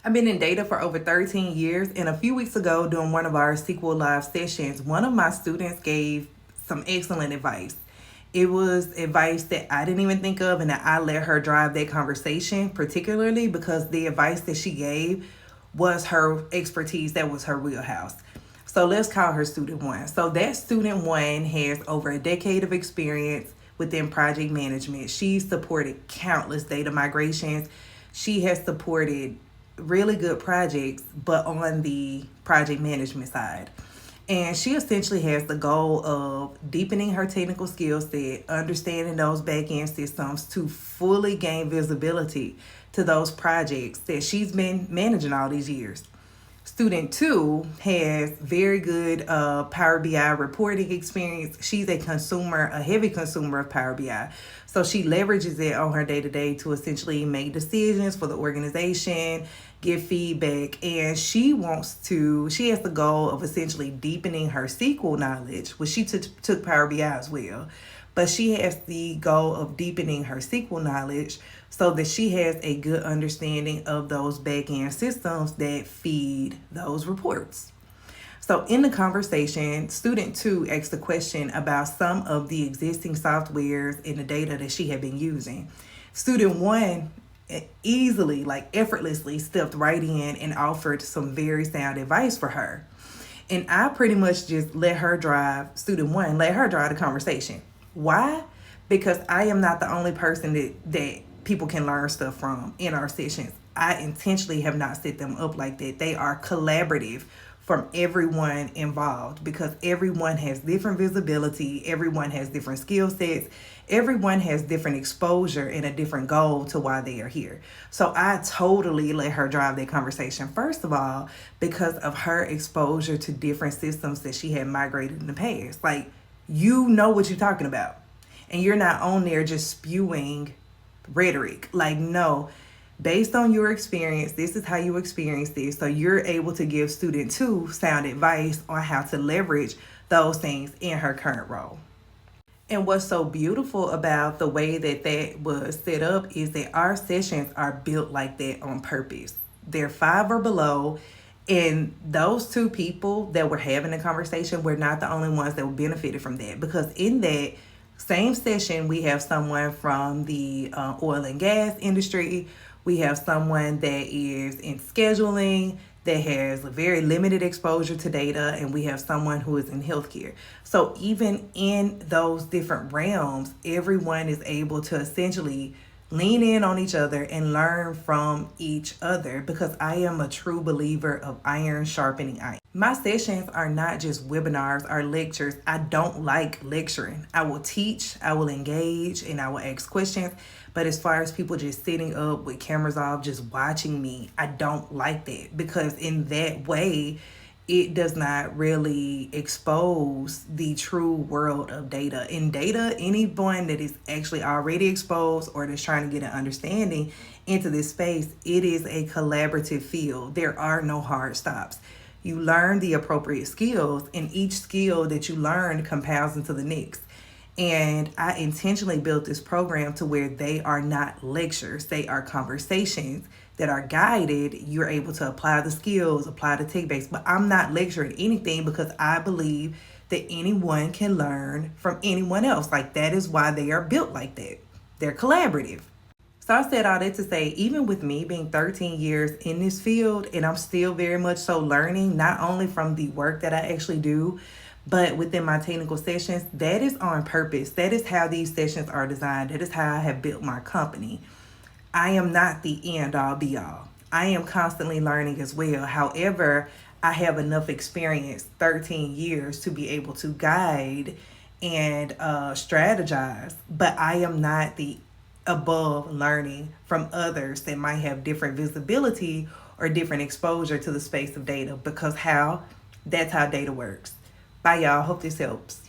I've been in data for over 13 years, and a few weeks ago, during one of our SQL Live sessions, one of my students gave some excellent advice. It was advice that I didn't even think of, and that I let her drive that conversation, particularly because the advice that she gave was her expertise, that was her wheelhouse. So let's call her student one. So that student one has over a decade of experience within project management. She's supported countless data migrations. She has supported really good projects, but on the project management side. And she essentially has the goal of deepening her technical skill set, understanding those back end systems to fully gain visibility to those projects that she's been managing all these years. Student two has very good Power BI reporting experience. She's a heavy consumer of Power BI. So she leverages it on her day to day to essentially make decisions for the organization, give feedback, and she has the goal of essentially deepening her SQL knowledge, which she took Power BI as well. But she has the goal of deepening her SQL knowledge so that she has a good understanding of those back-end systems that feed those reports. So in the conversation, student two asked a question about some of the existing softwares and the data that she had been using. Student one easily, effortlessly stepped right in and offered some very sound advice for her. And I pretty much just let her drive the conversation. Why? Because I am not the only person that people can learn stuff from in our sessions. I intentionally have not set them up like that. They are collaborative from everyone involved because everyone has different visibility, everyone has different skill sets, everyone has different exposure and a different goal to why they are here. So I totally let her drive that conversation. First of all, because of her exposure to different systems that she had migrated in the past. You know what you're talking about. And you're not on there just spewing rhetoric. No, based on your experience, this is how you experience this. So you're able to give student two sound advice on how to leverage those things in her current role. And what's so beautiful about the way that was set up is that our sessions are built like that on purpose. They're 5 or below. And those two people that were having the conversation were not the only ones that benefited from that. Because in that same session, we have someone from the oil and gas industry. We have someone that is in scheduling, that has a very limited exposure to data, and we have someone who is in healthcare. So even in those different realms, everyone is able to essentially lean in on each other and learn from each other because I am a true believer of iron sharpening iron. My sessions are not just webinars or lectures. I don't like lecturing. I will teach, I will engage, and I will ask questions. But as far as people just sitting up with cameras off, just watching me, I don't like that because in that way, it does not really expose the true world of data. In data, anyone that is actually already exposed or that's trying to get an understanding into this space, it is a collaborative field. There are no hard stops. You learn the appropriate skills, and each skill that you learn compounds into the next. And I intentionally built this program to where they are not lectures, they are conversations that are guided. You're able to apply the skills, apply the tech base, but I'm not lecturing anything because I believe that anyone can learn from anyone else. That is why they are built like that. They're collaborative. So I said all that to say, even with me being 13 years in this field, and I'm still very much so learning, not only from the work that I actually do, but within my technical sessions, that is on purpose. That is how these sessions are designed. That is how I have built my company. I am not the end all be all. I am constantly learning as well. However, I have enough experience, 13 years, to be able to guide and strategize, but I am not the above learning from others that might have different visibility or different exposure to the space of data because that's how data works. Bye, y'all. Hope this helps.